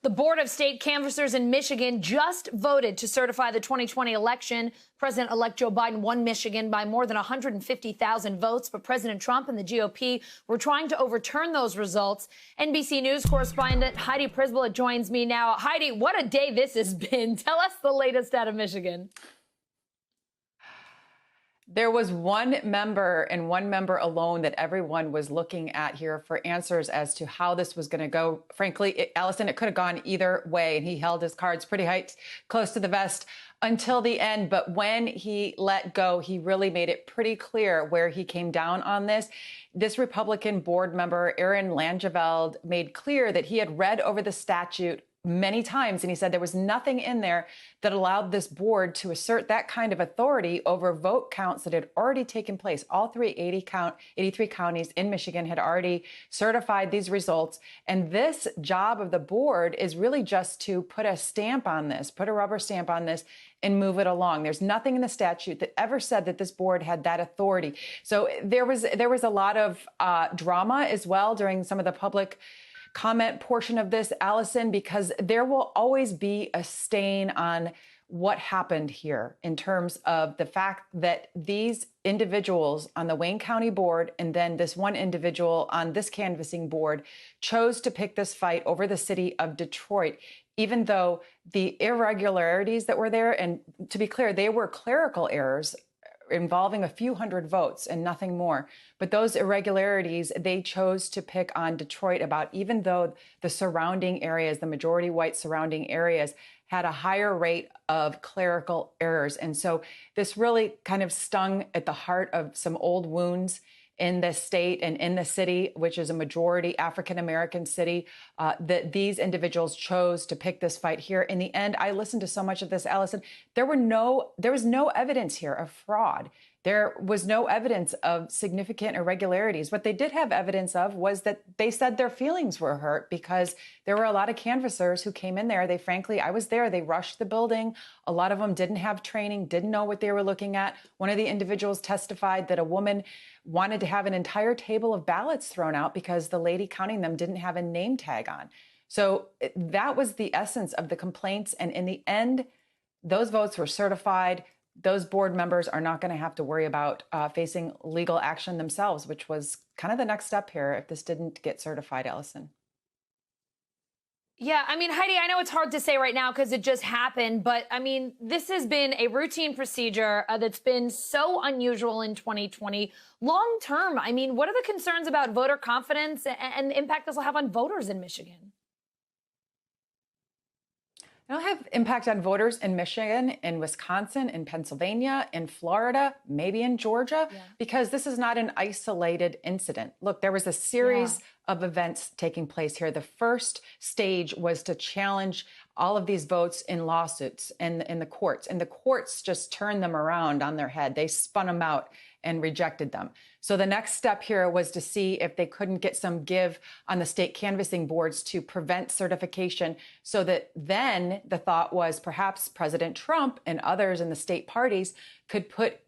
The Board of State Canvassers in Michigan just voted to certify the 2020 election. President-elect Joe Biden won Michigan by more than 150,000 votes, but President Trump and the GOP were trying to overturn those results. NBC News correspondent Heidi Prisbilla joins me now. Heidi, what a day this has been. Tell us the latest out of Michigan. There was one member and one member alone that everyone was looking at here for answers as to how this was going to go. Frankly, Allison, it could have gone either way, and he held his cards pretty close to the vest until the end. But when he let go, he really made it pretty clear where he came down on this. This Republican board member, Aaron Langeveld, made clear that he had read over the statute many times, and he said there was nothing in there that allowed this board to assert that kind of authority over vote counts that had already taken place. All 83 counties in Michigan had already certified these results. And this job of the board is really just to put a stamp on this, put a rubber stamp on this and move it along. There's nothing in the statute that ever said that this board had that authority. So there was a lot of drama as well during some of the public comment portion of this, Allison, because there will always be a stain on what happened here in terms of the fact that these individuals on the Wayne County board and then this one individual on this canvassing board chose to pick this fight over the city of Detroit, even though the irregularities that were there, and to be clear, they were clerical errors involving a few hundred votes and nothing more. But those irregularities, they chose to pick on Detroit about, even though the surrounding areas, the majority white surrounding areas, had a higher rate of clerical errors. And so this really kind of stung at the heart of some old wounds in the state and in the city, which is a majority African-American city, that these individuals chose to pick this fight here. In the end, I listened to so much of this, Allison. There was no evidence here of fraud. There was no evidence of significant irregularities. What they did have evidence of was that they said their feelings were hurt because there were a lot of canvassers who came in there. They frankly, I was there, they rushed the building. A lot of them didn't have training, didn't know what they were looking at. One of the individuals testified that a woman wanted to have an entire table of ballots thrown out because the lady counting them didn't have a name tag on. So that was the essence of the complaints. And in the end, those votes were certified. Those board members are not going to have to worry about facing legal action themselves, which was kind of the next step here if this didn't get certified, Allison. Yeah, I mean, Heidi, I know it's hard to say right now because it just happened, but I mean, this has been a routine procedure that's been so unusual in 2020. Long term, I mean, what are the concerns about voter confidence and the impact this will have on voters in Michigan? It'll have impact on voters in Michigan, in Wisconsin, in Pennsylvania, in Florida, maybe in Georgia, because this is not an isolated incident. Look, there was a series of events taking place here. The first stage was to challenge all of these votes in lawsuits in the courts, and the courts just turned them around on their head. They spun them out and rejected them. So the next step here was to see if they couldn't get some give on the state canvassing boards to prevent certification, so that then the thought was perhaps President Trump and others in the state parties could put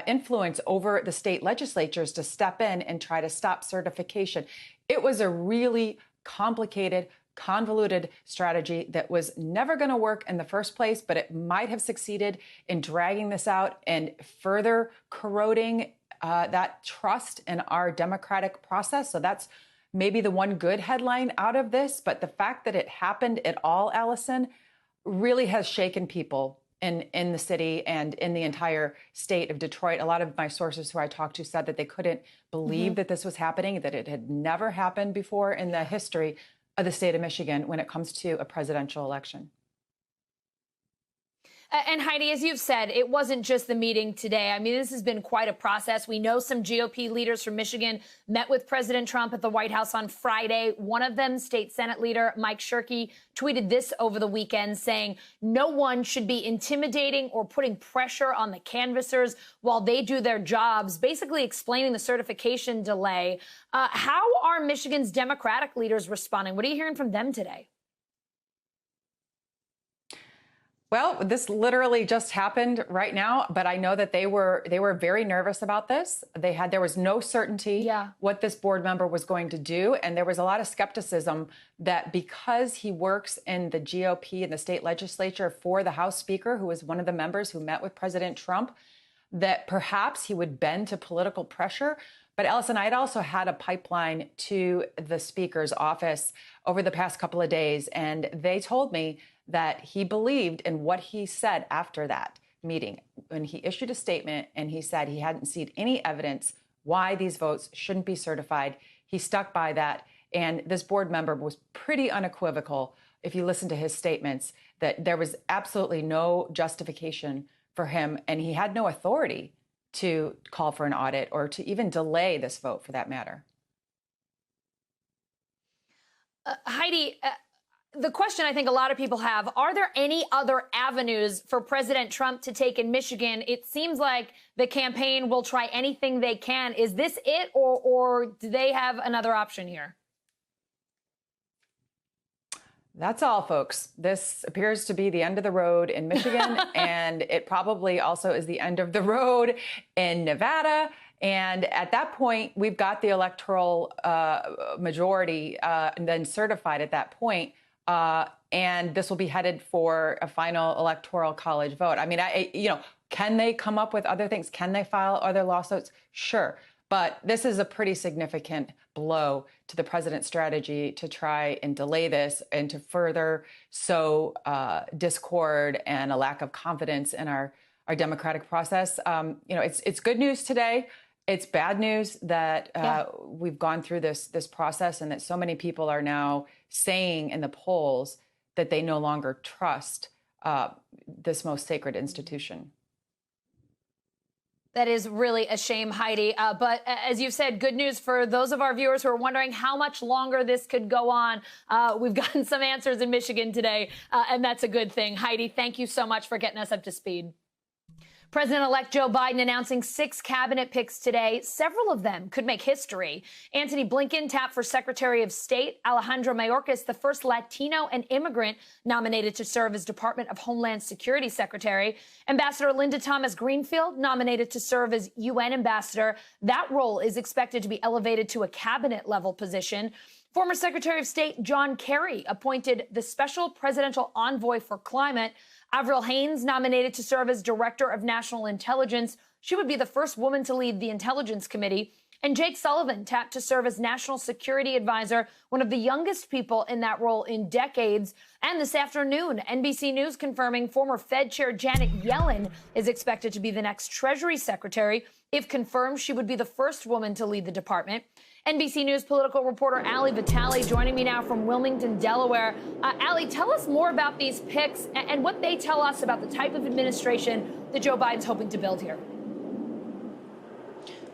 influence over the state legislatures to step in and try to stop certification. It was a really complicated, convoluted strategy that was never going to work in the first place, but it might have succeeded in dragging this out and further corroding that trust in our democratic process. So that's maybe the one good headline out of this. But the fact that it happened at all, Allison, really has shaken people in the city and in the entire state of Detroit. A lot of my sources who I talked to said that they couldn't believe that this was happening, that it had never happened before in the history of the state of Michigan when it comes to a presidential election. And Heidi, as you've said, it wasn't just the meeting today. I mean, this has been quite a process. We know some GOP leaders from Michigan met with President Trump at the White House on Friday. One of them, State Senate leader Mike Shirkey, tweeted this over the weekend saying, "No one should be intimidating or putting pressure on the canvassers while they do their jobs," basically explaining the certification delay. How are Michigan's Democratic leaders responding? What are you hearing from them today? Well, this literally just happened right now, but I know that they were very nervous about this. There was no certainty what this board member was going to do, and there was a lot of skepticism that because he works in the GOP and the state legislature for the House Speaker, who was one of the members who met with President Trump, that perhaps he would bend to political pressure. But Allison, I'd also had a pipeline to the Speaker's office over the past couple of days, and they told me that he believed in what he said after that meeting, when he issued a statement and he said he hadn't seen any evidence why these votes shouldn't be certified. He stuck by that. And this board member was pretty unequivocal, if you listen to his statements, that there was absolutely no justification for him, and he had no authority to call for an audit or to even delay this vote for that matter. Heidi, the question I think a lot of people have, are there any other avenues for President Trump to take in Michigan? It seems like the campaign will try anything they can. Is this it, or do they have another option here? That's all, folks. This appears to be the end of the road in Michigan, and it probably also is the end of the road in Nevada. And at that point, we've got the electoral majority and then certified at that point. And this will be headed for a final electoral college vote. I mean, can they come up with other things? Can they file other lawsuits? Sure. But this is a pretty significant blow to the president's strategy to try and delay this and to further sow discord and a lack of confidence in our democratic process. It's good news today. It's bad news that we've gone through this process and that so many people are now saying in the polls that they no longer trust this most sacred institution. That is really a shame, Heidi. But as you've said, good news for those of our viewers who are wondering how much longer this could go on. We've gotten some answers in Michigan today, and that's a good thing. Heidi, thank you so much for getting us up to speed. President-elect Joe Biden announcing 6 cabinet picks today. Several of them could make history. Antony Blinken tapped for Secretary of State. Alejandro Mayorkas, the first Latino and immigrant nominated to serve as Department of Homeland Security Secretary. Ambassador Linda Thomas-Greenfield nominated to serve as UN ambassador. That role is expected to be elevated to a cabinet-level position. Former Secretary of State John Kerry appointed the Special Presidential Envoy for Climate. Avril Haines nominated to serve as Director of National Intelligence. She would be the first woman to lead the Intelligence Committee. And Jake Sullivan tapped to serve as National Security Advisor, one of the youngest people in that role in decades. And this afternoon, NBC News confirming former Fed Chair Janet Yellen is expected to be the next Treasury Secretary. If confirmed, she would be the first woman to lead the department. NBC News political reporter Ali Vitale joining me now from Wilmington, Delaware. Ali, tell us more about these picks and what they tell us about the type of administration that Joe Biden's hoping to build here.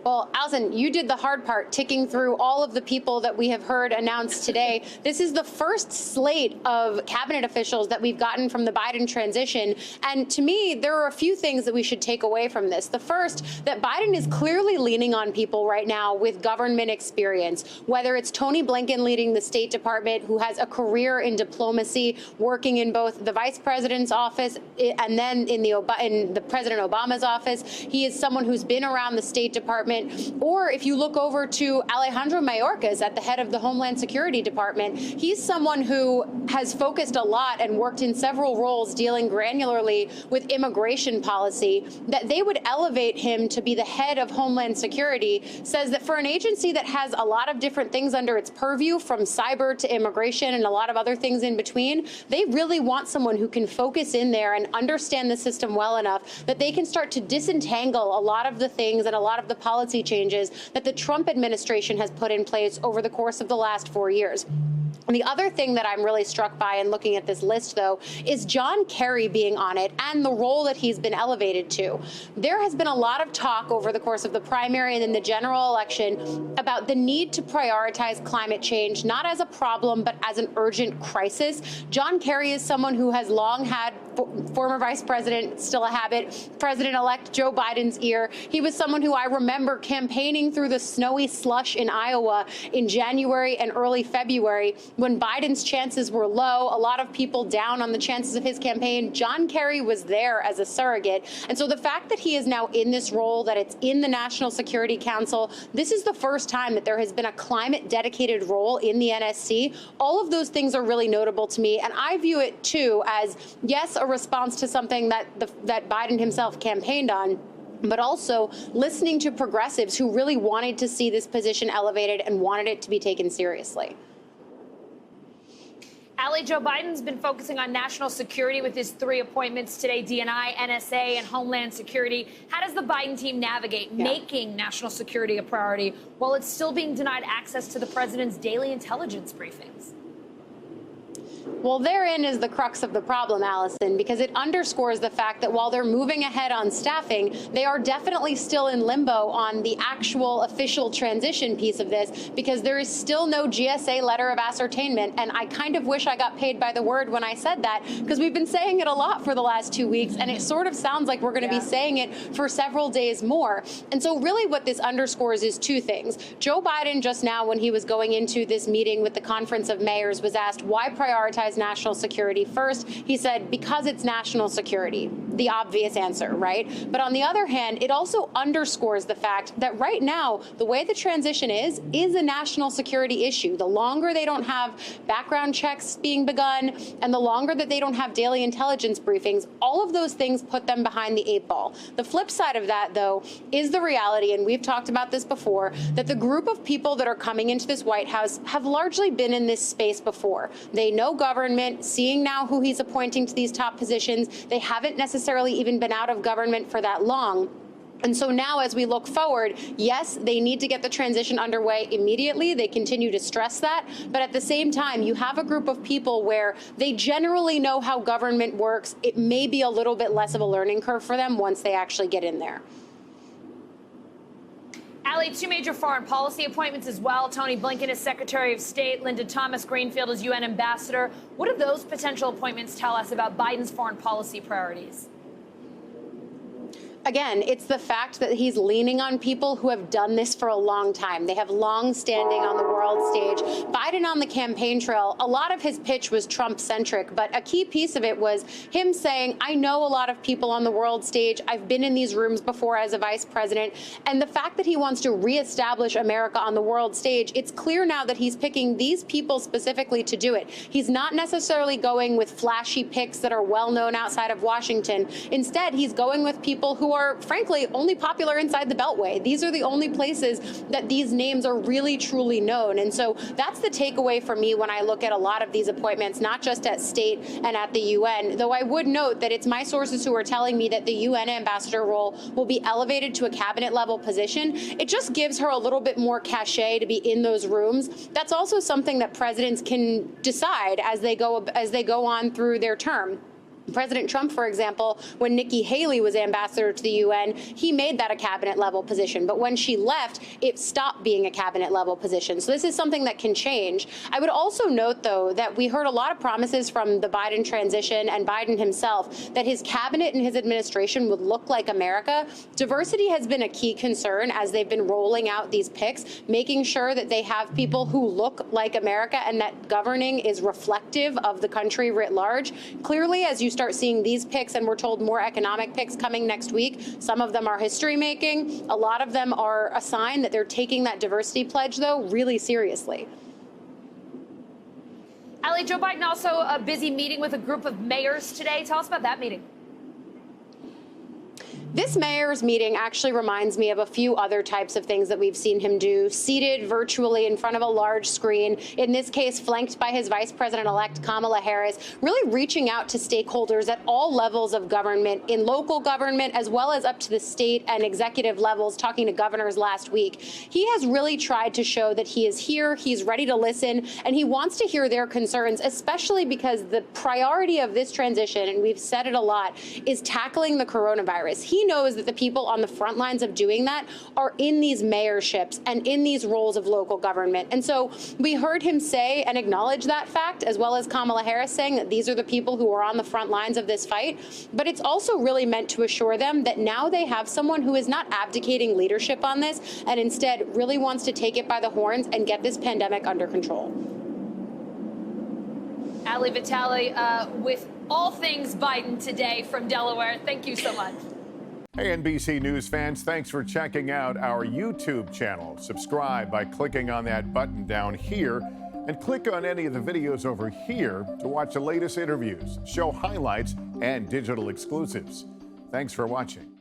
Well, Allison, you did the hard part, ticking through all of the people that we have heard announced today. This is the first slate of cabinet officials that we've gotten from the Biden transition. And to me, there are a few things that we should take away from this. The first, that Biden is clearly leaning on people right now with government experience, whether it's Tony Blinken leading the State Department, who has a career in diplomacy, working in both the vice president's office and then in the President Obama's office. He is someone who's been around the State Department. Or if you look over to Alejandro Mayorkas at the head of the Homeland Security Department, he's someone who has focused a lot and worked in several roles dealing granularly with immigration policy. That they would elevate him to be the head of Homeland Security says that for an agency that has a lot of different things under its purview, from cyber to immigration and a lot of other things in between, they really want someone who can focus in there and understand the system well enough that they can start to disentangle a lot of the things and a lot of the policy changes that the Trump administration has put in place over the course of the last 4 years. And the other thing that I'm really struck by in looking at this list, though, is John Kerry being on it and the role that he's been elevated to. There has been a lot of talk over the course of the primary and then the general election about the need to prioritize climate change, not as a problem, but as an urgent crisis. John Kerry is someone who has long had former Vice President, still a habit, President-elect Joe Biden's ear. He was someone who I remember campaigning through the snowy slush in Iowa in January and early February when Biden's chances were low, a lot of people down on the chances of his campaign. John Kerry was there as a surrogate. And so the fact that he is now in this role, that it's in the National Security Council, this is the first time that there has been a climate-dedicated role in the NSC. All of those things are really notable to me, and I view it, too, as, yes, a response to something that Biden himself campaigned on, but also listening to progressives who really wanted to see this position elevated and wanted it to be taken seriously. Ali, Joe Biden's been focusing on national security with his 3 appointments today, DNI, NSA, and Homeland Security. How does the Biden team navigate making national security a priority while it's still being denied access to the president's daily intelligence briefings? Well, therein is the crux of the problem, Allison, because it underscores the fact that while they're moving ahead on staffing, they are definitely still in limbo on the actual official transition piece of this, because there is still no GSA letter of ascertainment. And I kind of wish I got paid by the word when I said that, because we've been saying it a lot for the last 2 weeks, and it sort of sounds like we're going to be saying it for several days more. And so really what this underscores is 2 things. Joe Biden just now, when he was going into this meeting with the Conference of Mayors, was asked, why prioritize national security first? He said, because it's national security. The obvious answer, right? But on the other hand, it also underscores the fact that right now, the way the transition is a national security issue. The longer they don't have background checks being begun and the longer that they don't have daily intelligence briefings, all of those things put them behind the 8 ball. The flip side of that, though, is the reality, and we've talked about this before, that the group of people that are coming into this White House have largely been in this space before. They know government, seeing now who he's appointing to these top positions. They haven't necessarily even been out of government for that long. And so now, as we look forward, yes, they need to get the transition underway immediately. They continue to stress that. But at the same time, you have a group of people where they generally know how government works. It may be a little bit less of a learning curve for them once they actually get in there. Ali, 2 major foreign policy appointments as well. Tony Blinken as Secretary of State, Linda Thomas-Greenfield as UN Ambassador. What do those potential appointments tell us about Biden's foreign policy priorities? Again, it's the fact that he's leaning on people who have done this for a long time. They have long standing on the world stage. Biden on the campaign trail, a lot of his pitch was Trump-centric, but a key piece of it was him saying, I know a lot of people on the world stage. I've been in these rooms before as a vice president. And the fact that he wants to reestablish America on the world stage, it's clear now that he's picking these people specifically to do it. He's not necessarily going with flashy picks that are well known outside of Washington. Instead, he's going with people who are, frankly, only popular inside the Beltway. These are the only places that these names are really, truly known. And so that's the takeaway for me when I look at a lot of these appointments, not just at state and at the UN, though I would note that it's my sources who are telling me that the UN ambassador role will be elevated to a cabinet level position. It just gives her a little bit more cachet to be in those rooms. That's also something that presidents can decide as they go on through their term. President Trump, for example, when Nikki Haley was ambassador to the UN, he made that a cabinet level position. But when she left, it stopped being a cabinet level position. So this is something that can change. I would also note, though, that we heard a lot of promises from the Biden transition and Biden himself that his cabinet and his administration would look like America. Diversity has been a key concern as they've been rolling out these picks, making sure that they have people who look like America and that governing is reflective of the country writ large. Clearly, as you start seeing these picks, and we're told more economic picks coming next week, some of them are history making. A lot of them are a sign that they're taking that diversity pledge, though, really seriously. Ali, Joe Biden also a busy meeting with a group of mayors today. Tell us about that meeting. This mayor's meeting actually reminds me of a few other types of things that we've seen him do, seated virtually in front of a large screen, in this case flanked by his vice president-elect Kamala Harris, really reaching out to stakeholders at all levels of government, in local government as well as up to the state and executive levels, talking to governors last week. He has really tried to show that he is here, he's ready to listen, and he wants to hear their concerns, especially because the priority of this transition, and we've said it a lot, is tackling the coronavirus. He knows that the people on the front lines of doing that are in these mayorships and in these roles of local government. And so we heard him say and acknowledge that fact, as well as Kamala Harris saying that these are the people who are on the front lines of this fight. But it's also really meant to assure them that now they have someone who is not abdicating leadership on this and instead really wants to take it by the horns and get this pandemic under control. Ali Vitale, with all things Biden today from Delaware. Thank you so much. Hey, NBC News fans, thanks for checking out our YouTube channel. Subscribe by clicking on that button down here and click on any of the videos over here to watch the latest interviews, show highlights, and digital exclusives. Thanks for watching.